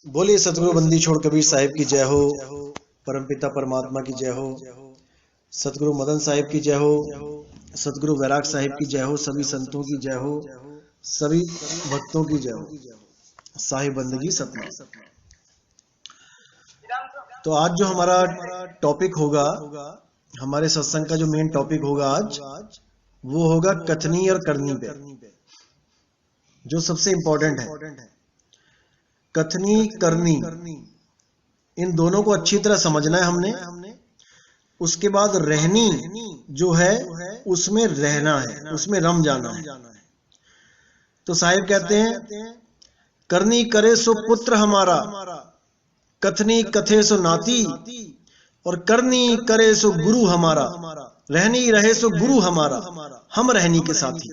बोलिए सतगुरु बंदी छोड़ कबीर साहिब की जय हो। परमपिता परमात्मा की जय हो। सतगुरु मदन साहिब की जय हो। सतगुरु वैराग साहिब की जय हो। सभी संतों की जय हो। सभी भक्तों की जय हो। साहिब बंदगी सतनाम। तो आज जो हमारा टॉपिक होगा, हमारे सत्संग का जो मेन टॉपिक होगा आज, वो होगा कथनी और करनी पे, जो सबसे इंपॉर्टेंट है। कथनी करनी, इन दोनों को अच्छी तरह समझना है हमने। उसके बाद रहनी जो है उसमें रहना है, उसमें रम जाना है। तो साहिब कहते हैं, करनी करे सो पुत्र हमारा, कथनी कथे सो नाती, और करनी करे सो गुरु हमारा, रहनी रहे सो गुरु हमारा, हम रहनी के साथी।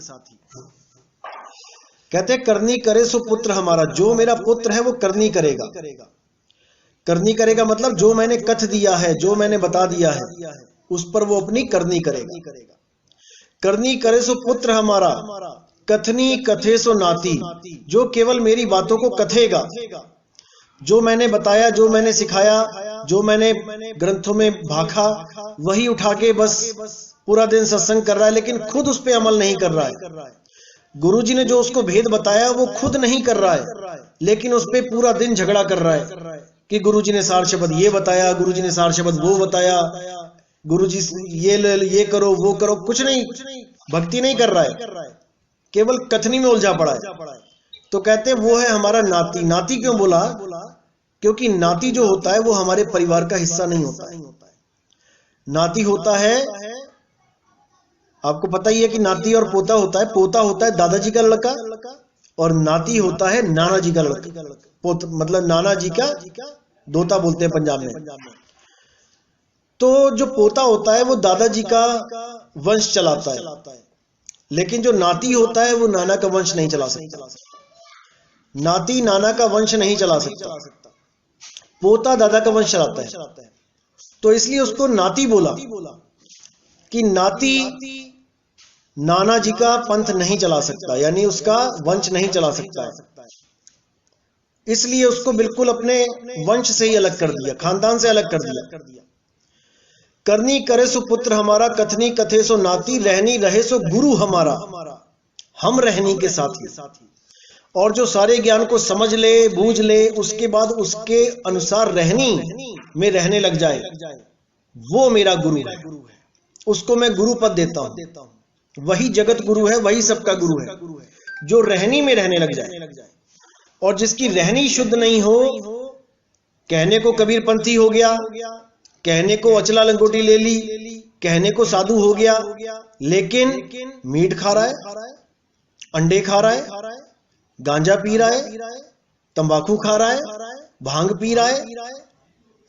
कहते हैं करनी करे सो पुत्र हमारा, जो मेरा पुत्र है वो करनी करेगा। करनी करेगा मतलब जो मैंने कथ दिया है, जो मैंने बता दिया है, उस पर वो अपनी करनी करेगा। करनी करे सो पुत्र हमारा, कथनी कथे सो नाती, जो केवल मेरी बातों को कथेगा। जो मैंने बताया, जो मैंने सिखाया, जो मैंने ग्रंथों में भाखा, वही उठा के बस पूरा दिन सत्संग कर रहा है, लेकिन खुद उस पर अमल नहीं कर रहा है। गुरुजी ने जो उसको भेद बताया वो खुद नहीं कर रहा है, लेकिन उस पर पूरा दिन झगड़ा कर रहा है कि गुरुजी ने सार शब्द ये बताया, गुरुजी ने सार शब्द वो बताया, गुरुजी ये करो वो करो। कुछ नहीं, भक्ति नहीं कर रहा है, केवल कथनी में उलझा पड़ा है। तो कहते हैं वो है हमारा नाती। नाती क्यों बोला? क्योंकि नाती जो होता है वो हमारे परिवार का हिस्सा नहीं होता है। नाती होता है, आपको पता ही है कि नाती और पोता होता है। पोता होता है दादाजी का लड़का, और नाती होता है नाना जी का लड़का। मतलब नाना जी का दोता बोलते हैं पंजाब में। तो जो पोता होता है वो दादाजी का वंश चलाता है, लेकिन जो नाती होता है वो नाना का वंश नहीं चला सकता। नाती नाना का वंश नहीं चला सकता, पोता दादा का वंश चलाता है। तो इसलिए उसको नाती बोला कि नाती नाना जी का पंथ नहीं चला सकता, यानी उसका वंश नहीं चला सकता है। इसलिए उसको बिल्कुल अपने वंश से ही अलग कर दिया, खानदान से अलग कर दिया। करनी करे सो पुत्र हमारा, कथनी कथे सो नाती, रहनी रहे सो गुरु हमारा, हम रहनी के साथी। और जो सारे ज्ञान को समझ ले, बूझ ले, उसके बाद उसके अनुसार रहनी में रहने लग जाए, वो मेरा गुरु है। उसको मैं गुरु पद देता हूं। वही जगत गुरु है, वही सबका गुरु है, जो रहनी में रहने लग जाए। और जिसकी रहनी शुद्ध नहीं हो, कहने को कबीर पंथी हो गया, कहने को अचला लंगोटी ले ली, कहने को साधु हो गया, लेकिन मीट खा रहा है, अंडे खा रहा है, गांजा पी रहा है, तंबाकू खा रहा है, भांग पी रहा है,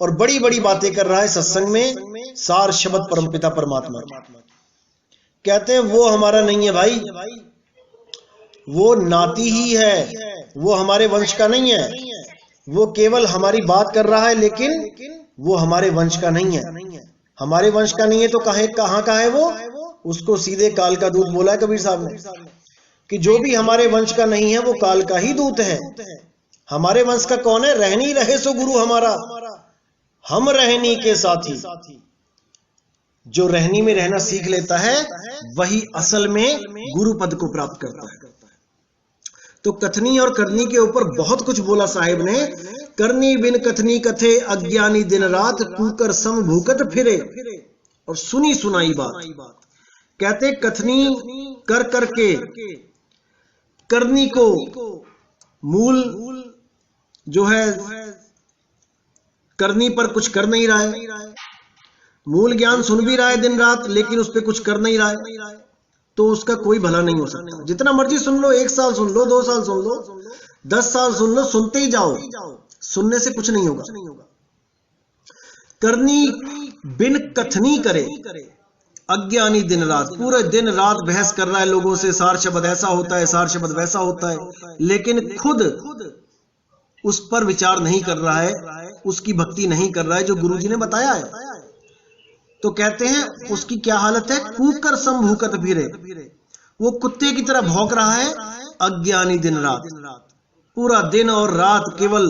और बड़ी बड़ी बातें कर रहा है सत्संग में। सार शब्द परमपिता परमात्मा। कहते हैं वो हमारा नहीं है भाई, वो नाती ही है, वो हमारे वंश का नहीं है। वो केवल हमारी बात कर रहा है, लेकिन वो हमारे वंश का नहीं है। हमारे वंश का नहीं है तो कहां का है वो? उसको सीधे काल का दूत बोला है कबीर साहब ने, कि जो भी हमारे वंश का नहीं है वो काल का ही दूत है। हमारे वंश का कौन है? रहनी रहे सो गुरु हमारा, हम रहनी के साथी। जो रहनी में रहना सीख लेता है वही असल में गुरु पद को प्राप्त करता है। तो कथनी और करनी के ऊपर बहुत कुछ बोला साहिब ने। करनी बिन कथनी कथे, अज्ञानी दिन रात, कूकर सम भूकत फिरे। और सुनी सुनाई बात। कहते कथनी कर करके करनी को मूल जो है करनी पर कुछ कर नहीं रहा है। मूल ज्ञान सुन भी रहा है दिन रात, लेकिन उस पर कुछ कर नहीं रहा है, तो उसका कोई भला नहीं हो सकता। जितना मर्जी सुन लो, 1 साल सुन लो, 2 साल सुन लो, 10 साल सुन लो, सुनते ही जाओ, सुनने से कुछ नहीं होगा। करनी बिन कथनी करे, अज्ञानी दिन रात, पूरे दिन रात बहस कर रहा है लोगों से, सार शब्द ऐसा होता है, सार शब्द वैसा होता है, लेकिन खुद उस पर विचार नहीं कर रहा है, उसकी भक्ति नहीं कर रहा है जो गुरुजी ने बताया है। तो कहते हैं उसकी क्या हालत है? कूकर सम भूकत फिरे, वो कुत्ते की तरह भौंक रहा है अज्ञानी दिन रात। पूरा दिन और रात केवल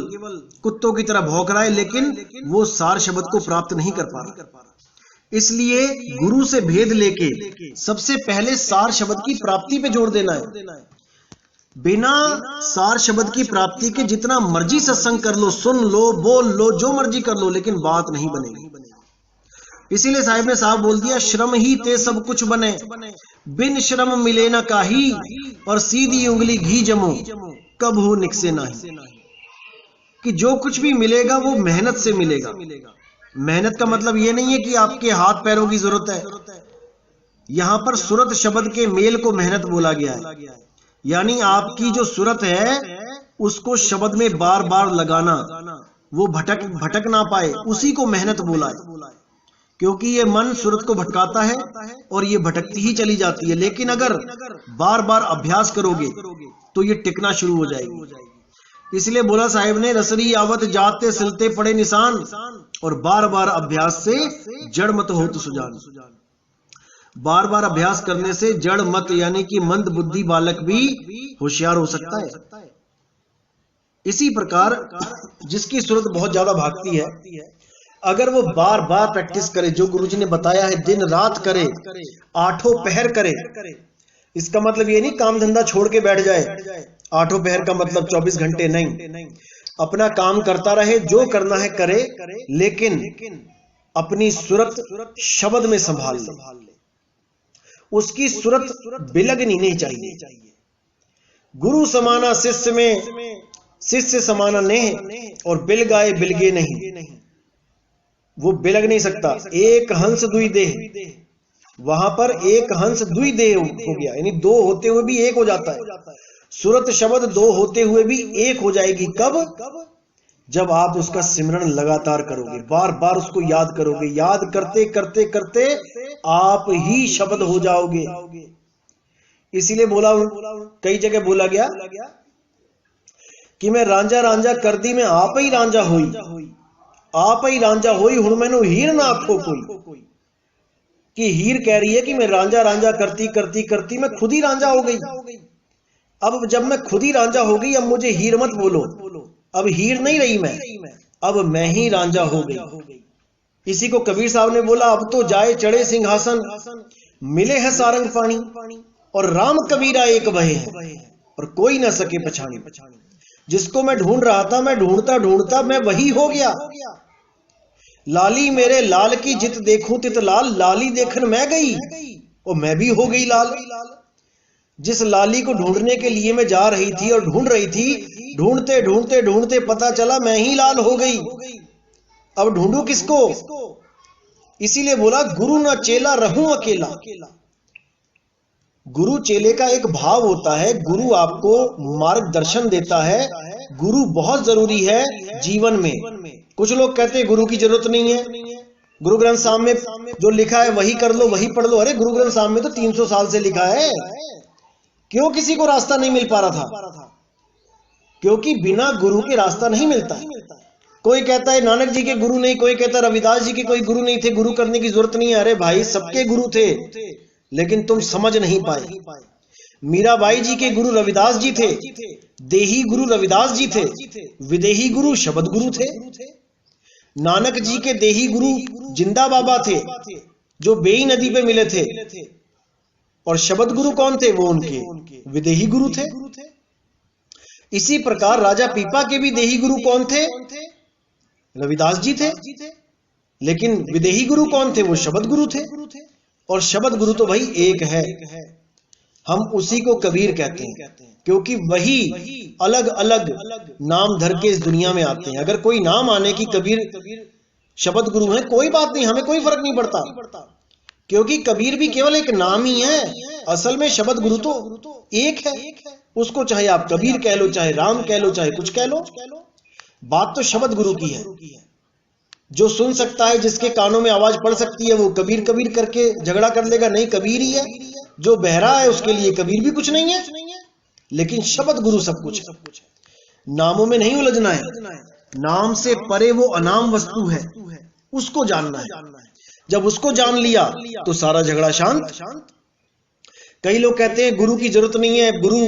कुत्तों की तरह भौंक रहा है, लेकिन वो सार शब्द को प्राप्त नहीं कर पा रहा। इसलिए गुरु से भेद लेके सबसे पहले सार शब्द की प्राप्ति पे जोर देना है। बिना सार शब्द की प्राप्ति के जितना मर्जी सत्संग कर लो, सुन लो, बोल लो, जो मर्जी कर लो, लेकिन बात नहीं बनेगी। इसीलिए साहिब ने साहब बोल दिया, श्रम ही ते सब कुछ बने, बिन श्रम मिले ना काही, और सीधी उंगली घी जमो, कब हो निकसे नहीं। कि जो कुछ भी मिलेगा वो मेहनत से मिलेगा। मेहनत का मतलब ये नहीं है कि आपके हाथ पैरों की जरूरत है। यहां पर सुरत शब्द के मेल को मेहनत बोला गया है, यानी आपकी जो सुरत है उसको शब्द में बार बार लगाना, वो भटक ना पाए, उसी को मेहनत बोला है। क्योंकि ये मन सूरत को भटकाता है और ये भटकती ही चली जाती है, लेकिन अगर बार बार अभ्यास करोगे तो ये टिकना शुरू हो जाएगी। इसलिए बोला साहिब ने, रसरी आवत जाते सिलते पड़े निशान, और बार बार अभ्यास से जड़ मत हो तो सुजान। बार बार अभ्यास करने से जड़ मत यानी कि मंद बुद्धि बालक भी होशियार हो सकता है। इसी प्रकार जिसकी सूरत बहुत ज्यादा भागती है, अगर वो बार बार प्रैक्टिस करे, जो गुरुजी ने बताया है दिन रात करे, आठों पहर करे, इसका मतलब ये नहीं काम धंधा छोड़ के बैठ जाए। आठों पहर का मतलब 24 घंटे नहीं, अपना काम करता रहे, जो करना है करे, लेकिन अपनी सूरत शब्द में संभाल ले। उसकी सूरत बिलगनी नहीं चाहिए। गुरु समाना शिष्य में, शिष्य समाना नेह, और बिल गाए बिलगे नहीं, वो बिलग नहीं सकता। एक हंस दुई देह, वहां पर एक हंस दुई देह हो गया, यानी दो होते हुए भी एक हो जाता है। सूरत शब्द दो होते हुए भी एक हो जाएगी। कब? जब आप उसका सिमरन लगातार करोगे, बार बार उसको याद करोगे, याद करते करते करते आप ही शब्द हो जाओगे। इसीलिए बोला, कई जगह बोला गया कि मैं रांझा रांझा कर दी, मैं आप ही रांझा होई, आप ही रांझा होई, हुण मैनू हीर ना आखो कोई। कि हीर कह रही है कि मैं रांझा रांझा करती करती करती मैं खुद ही रांझा हो गई। अब जब मैं खुद ही रांझा हो गई, अब मुझे हीर मत बोलो, अब हीर नहीं रही मैं, अब मैं ही रांझा हो गई। इसी को कबीर साहब ने बोला, अब तो जाए चढ़े सिंहासन, मिले है सारंग पानी, और राम कबीरा एक बहे है, और कोई ना सके पछानी। जिसको मैं ढूंढ रहा था, मैं ढूंढता ढूंढता मैं वही हो गया। लाली मेरे लाल की जित देखूं तित लाल, लाली देखन मैं गई और मैं भी हो गई लाल। जिस लाली को ढूंढने के लिए मैं जा रही थी और ढूंढ रही थी, ढूंढते ढूंढते ढूंढते पता चला मैं ही लाल हो गई। अब ढूंढू किसको? इसीलिए बोला, गुरु ना चेला रहूं अकेला। गुरु चेले का एक भाव होता है, गुरु आपको मार्गदर्शन देता है। गुरु बहुत जरूरी है जीवन में। कुछ लोग कहते हैं गुरु की जरूरत नहीं है, गुरु ग्रंथ साहब में जो लिखा है वही कर लो, वही पढ़ लो। अरे गुरु ग्रंथ साहब में तो 300 साल से लिखा है, क्यों किसी को रास्ता नहीं मिल पा रहा था? क्योंकि बिना गुरु के रास्ता नहीं मिलता है। कोई कहता है नानक जी के गुरु नहीं, कोई कहता है रविदास जी के कोई गुरु नहीं थे, गुरु करने की जरूरत नहीं है। अरे भाई, सबके गुरु थे, लेकिन तुम समझ नहीं पाए। मीराबाई जी के गुरु रविदास जी थे, देही गुरु रविदास जी थे, विदेही गुरु शब्द गुरु थे। नानक जी के देही गुरु जिंदा बाबा थे, जो बेई नदी पे मिले थे, और शब्द गुरु कौन थे? वो उनके विदेही गुरु थे। इसी प्रकार राजा पीपा के भी देही गुरु कौन थे? रविदास जी थे, लेकिन विदेही गुरु कौन थे? वो शब्द गुरु थे। और शब्द गुरु तो भाई एक है, हम उसी को कबीर कहते हैं, क्योंकि वही अलग अलग नाम धर के इस दुनिया में आते हैं। अगर कोई नाम आने की कबीर शब्द गुरु है, कोई बात नहीं, हमें कोई फर्क नहीं पड़ता, क्योंकि कबीर भी केवल एक नाम ही है। असल में शब्द गुरु तो एक है, उसको चाहे आप कबीर कह लो, चाहे राम कह लो, चाहे कुछ कह लो, बात तो शब्द गुरु की है। जो सुन सकता है, जिसके कानों में आवाज पड़ सकती है, वो कबीर कबीर करके झगड़ा कर लेगा, नहीं कबीर ही है। जो बहरा है उसके लिए कबीर भी कुछ नहीं है, लेकिन शब्द गुरु सब कुछ है। नामों में नहीं उलझना है, नाम से परे वो अनाम वस्तु है, उसको जानना है। जब उसको जान लिया तो सारा झगड़ा शांत। कई लोग कहते हैं गुरु की जरूरत नहीं है, गुरु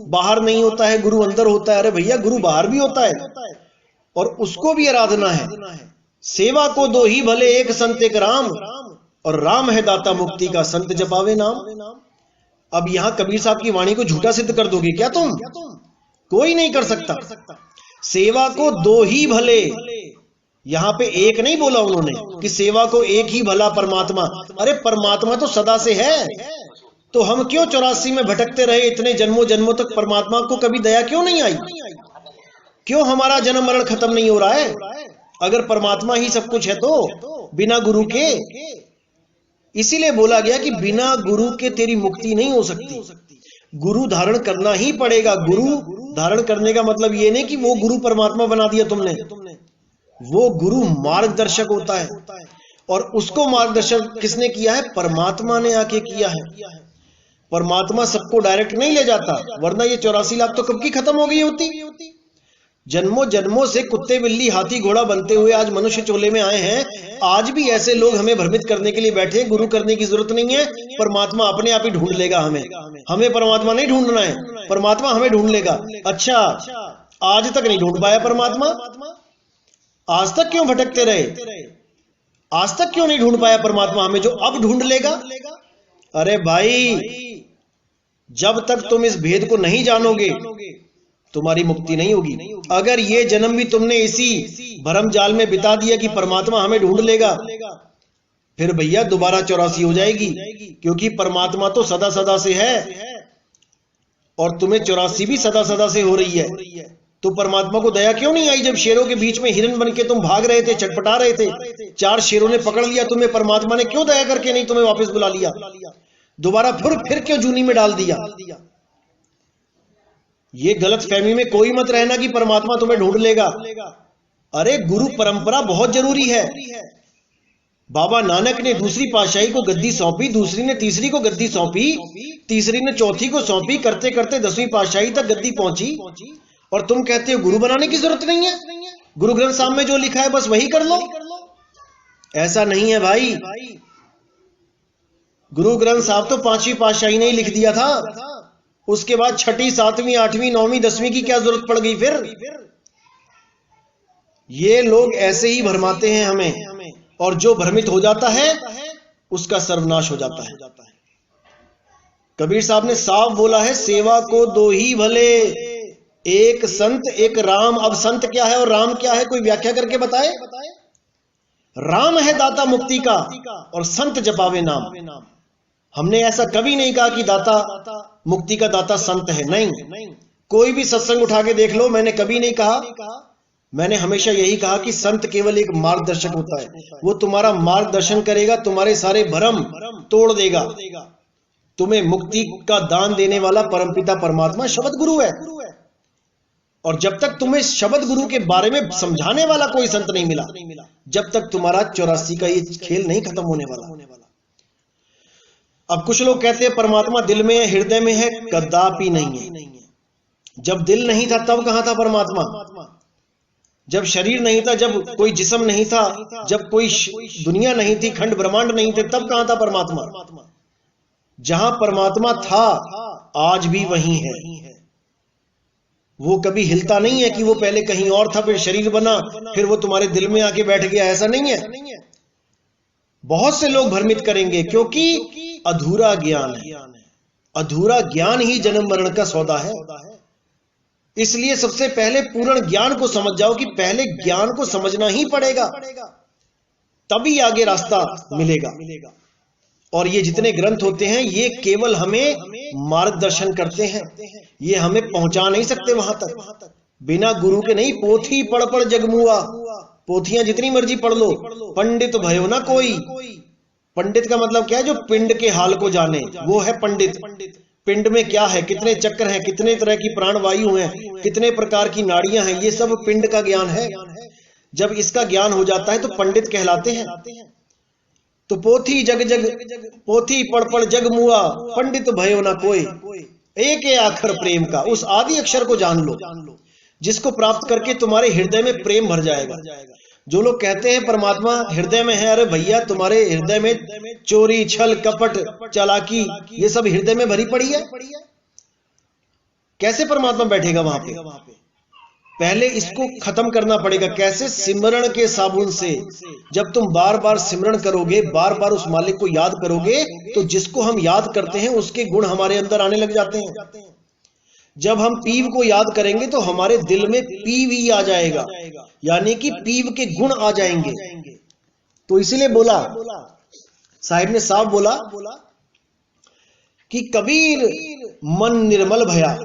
बाहर नहीं होता है, गुरु अंदर होता है। अरे भैया, गुरु बाहर भी होता है और उसको भी आराधना है। सेवा को दो ही भले, एक संत एक राम, और राम है दाता मुक्ति का, संत जपावे नाम। अब यहां कबीर साहब की वाणी को झूठा सिद्ध कर दोगे क्या तुम? कोई नहीं कर सकता। सेवा को दो ही भले, यहां पे एक नहीं बोला उन्होंने कि सेवा को एक ही भला परमात्मा। अरे परमात्मा तो सदा से है, तो हम क्यों 84 में भटकते रहे इतने जन्मों जन्मों तक? परमात्मा को कभी दया क्यों नहीं आई? क्यों हमारा जन्म मरण खत्म नहीं हो रहा है? अगर परमात्मा ही सब कुछ है तो बिना गुरु के। इसीलिए बोला गया कि बिना गुरु के तेरी मुक्ति नहीं हो सकती, गुरु धारण करना ही पड़ेगा। गुरु धारण करने का मतलब ये नहीं कि वो गुरु परमात्मा बना दिया तुमने, वो गुरु मार्गदर्शक होता है, और उसको मार्गदर्शक किसने किया है? परमात्मा ने आके किया है। परमात्मा सबको डायरेक्ट नहीं ले जाता, वरना ये 84 लाख तो कब की खत्म हो गई होती। जन्मों जन्मों से कुत्ते बिल्ली हाथी घोड़ा बनते हुए आज मनुष्य चोले में आए हैं। आज भी ऐसे लोग हमें भ्रमित करने के लिए बैठे। गुरु करने की जरूरत नहीं है, परमात्मा अपने आप ही ढूंढ लेगा हमें परमात्मा नहीं ढूंढना है, परमात्मा हमें ढूंढ लेगा। अच्छा, आज तक नहीं ढूंढ पाया परमात्मा? आज तक क्यों भटकते रहे? आज तक क्यों नहीं ढूंढ पाया परमात्मा हमें, जो अब ढूंढ लेगा? अरे भाई, जब तक तुम इस भेद को नहीं जानोगे तुम्हारी मुक्ति नहीं होगी। अगर ये जन्म भी तुमने इसी भरम जाल में बिता दिया कि परमात्मा हमें ढूंढ लेगा, फिर भैया दोबारा 84 हो जाएगी, क्योंकि परमात्मा तो सदा सदा से है और तुम्हें 84 भी सदा सदा से हो रही है। तो परमात्मा को दया क्यों नहीं आई? जब शेरों के बीच में हिरन बन के तुम भाग रहे थे, छटपटा रहे थे, 4 शेरों ने पकड़ लिया तुम्हें, परमात्मा ने क्यों दया करके नहीं तुम्हें वापस बुला लिया? दोबारा फिर क्यों जूनी में डाल दिया? ये गलत फहमी में कोई मत रहना कि परमात्मा तुम्हें ढूंढ लेगा। अरे गुरु परंपरा बहुत जरूरी है। बाबा नानक ने दूसरी पातशाही को गद्दी सौंपी, दूसरी ने तीसरी को गद्दी सौंपी, तीसरी ने चौथी को सौंपी, करते करते 10वीं पातशाही तक गद्दी पहुंची, और तुम कहते हो गुरु बनाने की जरूरत नहीं है, गुरु ग्रंथ साहब में जो लिखा है बस वही कर लो। ऐसा नहीं है भाई। गुरु ग्रंथ साहब तो 5वीं पातशाही ने ही लिख दिया था, उसके बाद 6ठी 7वीं 8वीं 9वीं 10वीं की क्या जरूरत पड़ गई फिर? ये लोग ऐसे ही भरमाते हैं हमें, और जो भ्रमित हो जाता है उसका सर्वनाश हो जाता है। कबीर साहब ने साफ बोला है, सेवा को दो ही भले, एक संत एक राम। अब संत क्या है और राम क्या है, कोई व्याख्या करके बताए? राम है दाता मुक्ति का और संत जपावे नाम। हमने ऐसा कभी नहीं कहा कि दाता मुक्ति का दाता संत है, नहीं। कोई भी सत्संग उठा के देख लो, मैंने कभी नहीं कहा। मैंने हमेशा यही कहा कि संत केवल एक मार्गदर्शक होता है, वो तुम्हारा मार्गदर्शन करेगा, तुम्हारे सारे भ्रम तोड़ देगा। तुम्हें मुक्ति का दान देने वाला परमपिता परमात्मा शब्द गुरु है, और जब तक तुम्हें शब्द गुरु के बारे में समझाने वाला कोई संत नहीं मिला, जब तक तुम्हारा 84 का ये खेल नहीं खत्म होने वाला। अब कुछ लोग कहते हैं परमात्मा दिल में है, हृदय में है। कदापि नहीं है। जब दिल नहीं था तब कहां था परमात्मा? जब शरीर नहीं था, जब कोई जिस्म नहीं था, जब कोई दुनिया नहीं थी, खंड ब्रह्मांड नहीं थे, तब कहां था परमात्मा? जहां परमात्मा था आज भी वहीं है। वो कभी हिलता नहीं है कि वो पहले कहीं और था, फिर शरीर बना, फिर वो तुम्हारे दिल में आके बैठ गया, ऐसा नहीं है। बहुत से लोग भ्रमित करेंगे, क्योंकि अधूरा ज्ञान है। अधूरा ज्ञान ही जन्म मरण का सौदा है। इसलिए सबसे पहले पूर्ण ज्ञान को समझ जाओ कि पहले ज्ञान को समझना ही पड़ेगा, तभी आगे रास्ता मिलेगा। और ये जितने ग्रंथ होते हैं ये केवल हमें मार्गदर्शन करते हैं, ये हमें पहुंचा नहीं सकते वहां तक। बिना गुरु के नहीं। पोथी पढ़ पढ़ जगमुआ, पोथियां जितनी मर्जी पढ़ लो, पंडित भयो ना कोई। पंडित का मतलब क्या है? जो पिंड के हाल को जाने, वो है पंडित। पिंड में क्या है, कितने चक्र हैं, कितने तरह की प्राणवायु हैं, कितने प्रकार की नाड़ियां हैं, ये सब पिंड का ज्ञान है। जब इसका ज्ञान हो जाता है तो पंडित कहलाते हैं। तो पोथी जग जग, पोथी पढ़ पढ़ जग मुआ, पंडित भयो ना कोई। एक अक्षर प्रेम का, उस आदि अक्षर को जान लो, जिसको प्राप्त करके तुम्हारे हृदय में प्रेम भर जाएगा। जो लोग कहते हैं परमात्मा हृदय में है, अरे भैया तुम्हारे हृदय में चोरी, छल, कपट, चालाकी ये सब हृदय में भरी पड़ी है, कैसे परमात्मा बैठेगा वहां पे? पहले इसको खत्म करना पड़ेगा। कैसे? सिमरण के साबुन से। जब तुम बार बार सिमरण करोगे, बार बार उस मालिक को याद करोगे, तो जिसको हम याद करते हैं उसके गुण हमारे अंदर आने लग जाते हैं। जब हम पीव को याद करेंगे तो हमारे दिल में पीव ही आ जाएगा, यानी कि पीव के गुण आ जाएंगे। तो इसीलिए बोला, साहिब ने साफ बोला कि कबीर मन निर्मल भया,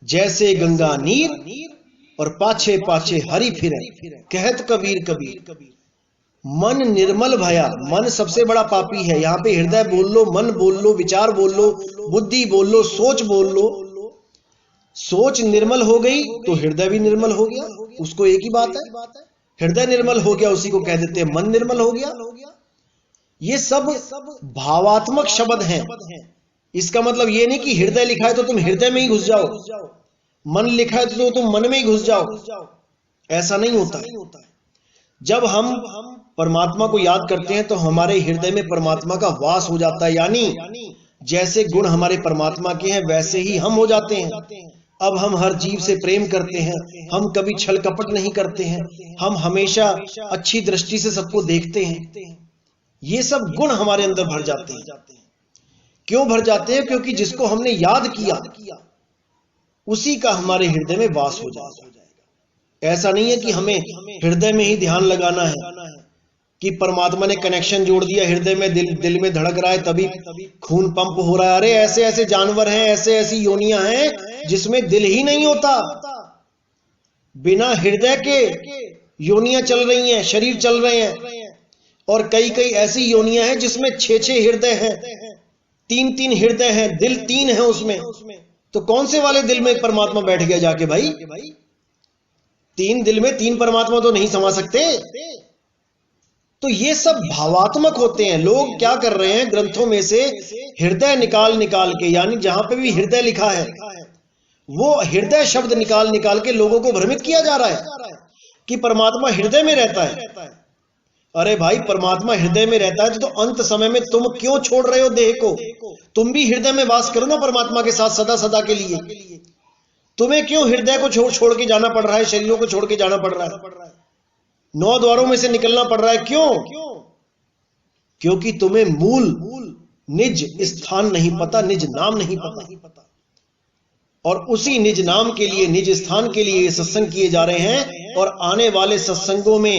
जैसे गंगा नीर, और पाछे पाछे हरि फिरे, कहत कबीर कबीर। मन निर्मल भया, मन सबसे बड़ा पापी है। यहां पे हृदय बोल लो, मन बोल लो, विचार बोल लो, बुद्धि बोल लो, सोच बोल लो। सोच निर्मल हो गई तो हृदय भी निर्मल हो गया, उसको एक ही बात है। हृदय निर्मल हो गया, उसी को कह देते हैं मन निर्मल हो गया। ये सब भावात्मक शब्द हैं। इसका मतलब ये नहीं कि हृदय लिखा है तो तुम हृदय में ही घुस जाओ, मन लिखा है तो तुम मन में ही घुस जाओ, ऐसा नहीं होता है। जब हम परमात्मा को याद करते हैं तो हमारे हृदय में परमात्मा का वास हो जाता है, यानी जैसे गुण हमारे परमात्मा के हैं वैसे ही हम हो जाते हैं। अब हम हर जीव से प्रेम करते हैं, हम कभी छल कपट नहीं करते हैं, हम हमेशा अच्छी दृष्टि से सबको देखते हैं। ये सब गुण हमारे अंदर भर जाते हैं। क्यों भर जाते हैं? क्योंकि जिसको हमने याद किया उसी का हमारे हृदय में वास हो जाएगा। ऐसा नहीं है कि हमें हृदय में ही ध्यान लगाना है कि परमात्मा ने कनेक्शन जोड़ दिया हृदय में, दिल में धड़क रहा है तभी खून पंप हो रहा है। अरे ऐसे ऐसे जानवर हैं, ऐसे ऐसी योनियां हैं जिसमें दिल ही नहीं होता, बिना हृदय के योनियां चल रही हैं, शरीर चल रहे हैं। और कई कई ऐसी योनियां हैं जिसमें 6-6 हृदय हैं, 3-3 हृदय हैं, दिल 3 है उसमें। तो कौन से वाले दिल में परमात्मा बैठ गया जाके भाई? 3 दिल में 3 परमात्मा तो नहीं समा सकते। तो ये सब भावात्मक होते हैं। लोग क्या कर रहे हैं, ग्रंथों में से हृदय निकाल निकाल के, यानी जहां पे भी हृदय लिखा है वो हृदय शब्द निकाल निकाल के लोगों को भ्रमित किया जा रहा है कि परमात्मा हृदय में रहता है। अरे भाई, परमात्मा हृदय में रहता है तो अंत समय में तुम क्यों छोड़ रहे हो देह को? तुम भी हृदय में वास करो ना परमात्मा के साथ सदा सदा के लिए। तुम्हें क्यों हृदय को छोड़ के जाना पड़ रहा है, शरीरों को छोड़ के जाना पड़ रहा है, 9 द्वारों में से निकलना पड़ रहा है? क्यों? क्योंकि तुम्हें मूल निज स्थान नहीं पता, निज नाम नहीं पता। और उसी निज नाम के लिए, निज स्थान के लिए ये सत्संग किए जा रहे हैं। और आने वाले सत्संगों में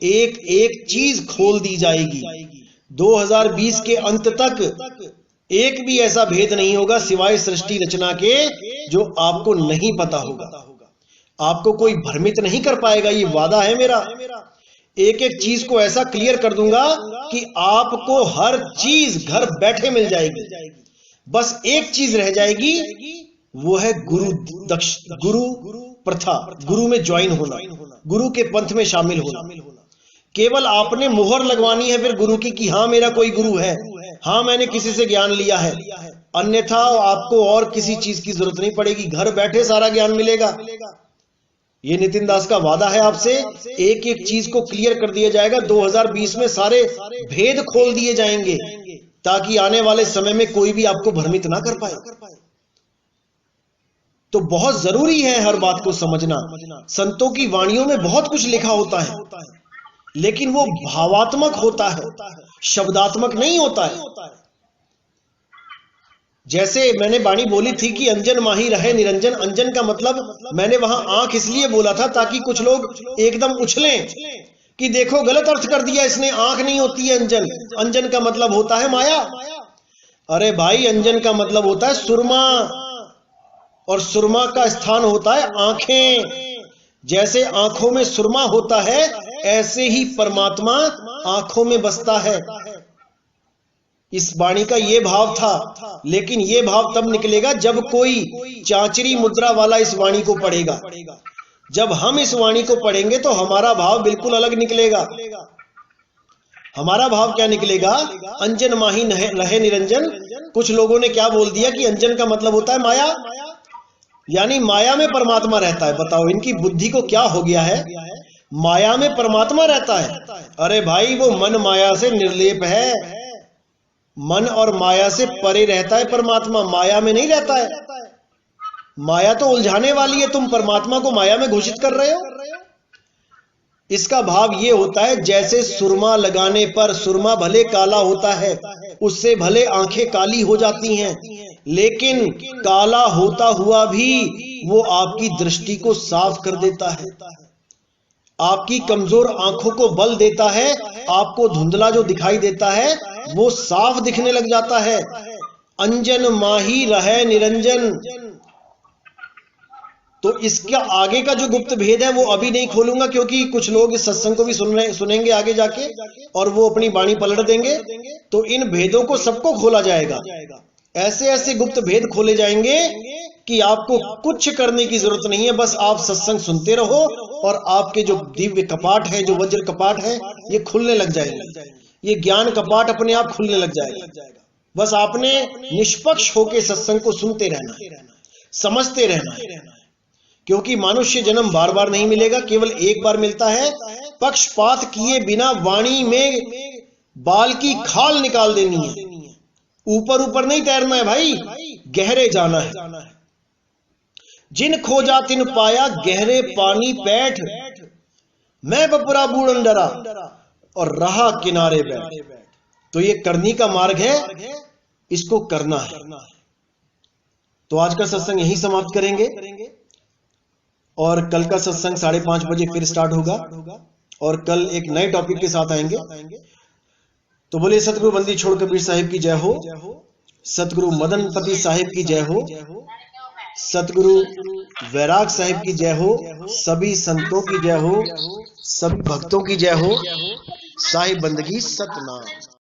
एक एक चीज खोल दी जाएगी। 2020 के अंत तक एक भी ऐसा भेद नहीं होगा सिवाय सृष्टि रचना के जो आपको नहीं पता होगा। आपको कोई भ्रमित नहीं कर पाएगा, ये वादा है मेरा। एक एक चीज को ऐसा क्लियर कर दूंगा कि आपको हर चीज घर बैठे मिल जाएगी। बस एक चीज रह जाएगी, वो है गुरु प्रथा, गुरु में ज्वाइन होना, गुरु के पंथ में शामिल होना। केवल आपने मुहर लगवानी है फिर गुरु की कि हाँ मेरा कोई गुरु है, हाँ मैंने किसी से ज्ञान लिया है। अन्यथा आपको और किसी चीज की जरूरत नहीं पड़ेगी, घर बैठे सारा ज्ञान मिलेगा। ये नितिन दास का वादा है आपसे। एक एक चीज को क्लियर कर दिया जाएगा। 2020 में सारे भेद खोल दिए जाएंगे ताकि आने वाले समय में कोई भी आपको भ्रमित ना कर पाए। तो बहुत जरूरी है हर बात को समझना। संतों की वाणियों में बहुत कुछ लिखा होता है, लेकिन वो भावात्मक होता है, शब्दात्मक नहीं होता है। जैसे मैंने वाणी बोली थी कि अंजन माही रहे निरंजन। अंजन का मतलब मैंने वहां आंख इसलिए बोला था ताकि कुछ लोग एकदम उछलें कि देखो गलत अर्थ कर दिया इसने, आंख नहीं होती है अंजन। अंजन का मतलब होता है माया। अरे भाई, अंजन का मतलब होता है सुरमा, और सुरमा का स्थान होता है आंखें। जैसे आंखों में सुरमा होता है, ऐसे ही परमात्मा आंखों में बसता है। इस वाणी का ये भाव था, लेकिन ये भाव तब निकलेगा जब कोई चांचरी मुद्रा वाला इस वाणी को पढ़ेगा। जब हम इस वाणी को पढ़ेंगे तो हमारा भाव बिल्कुल अलग निकलेगा। हमारा भाव क्या निकलेगा? अंजन माही रहे निरंजन। कुछ लोगों ने क्या बोल दिया कि अंजन का मतलब होता है माया, यानी माया में परमात्मा रहता है। बताओ इनकी बुद्धि को क्या हो गया है। माया में परमात्मा रहता है। अरे भाई, वो मन माया से निर्लेप है, मन और माया से परे रहता है परमात्मा, माया में नहीं रहता है। माया तो उलझाने वाली है, तुम परमात्मा को माया में घोषित कर रहे हो। इसका भाव ये होता है जैसे सुरमा लगाने पर, सुरमा भले काला होता है, उससे भले आंखें काली हो जाती हैं, लेकिन काला होता हुआ भी वो आपकी दृष्टि को साफ कर देता है, आपकी कमजोर आंखों को बल देता है, आपको धुंधला जो दिखाई देता है वो साफ दिखने लग जाता है। अंजन माही रहे निरंजन। तो इसका आगे का जो गुप्त भेद है वो अभी नहीं खोलूंगा, क्योंकि कुछ लोग इस सत्संग को भी सुनेंगे आगे जाके और वो अपनी वाणी पलट देंगे। तो इन भेदों को सबको खोला जाएगा, ऐसे ऐसे गुप्त भेद खोले जाएंगे कि आपको कुछ करने की जरूरत नहीं है, बस आप सत्संग सुनते रहो और आपके जो दिव्य कपाट है, जो वज्र कपाट है, ये खुलने लग जाएंगे, ये ज्ञान कपाट अपने आप खुलने लग जाएगा। बस आपने निष्पक्ष होकर सत्संग को सुनते रहना है, समझते रहना है, क्योंकि मनुष्य जन्म बार बार नहीं मिलेगा, केवल एक बार मिलता है। पक्षपात किए बिना वाणी में बाल की खाल निकाल देनी है, ऊपर ऊपर नहीं तैरना है भाई, गहरे जाना है। जिन खोजा तिन पाया, गहरे पानी पैठ, मैं बपुरा बूढ़ डरा और रहा किनारे बैठ। तो ये करनी का मार्ग है, इसको करना है। तो आज का सत्संग यहीं समाप्त करेंगे और कल का सत्संग 5:30 बजे फिर स्टार्ट होगा और कल एक नए टॉपिक के साथ आएंगे। तो बोले सतगुरु बंदी छोड़ कबीर साहिब की जय हो, सतगुरु मदन पति साहिब की जय हो, सतगुरु वैराग साहिब की जय हो, सभी संतों की जय हो, सभी भक्तों की जय हो। साहिब बंदगी सतनाम।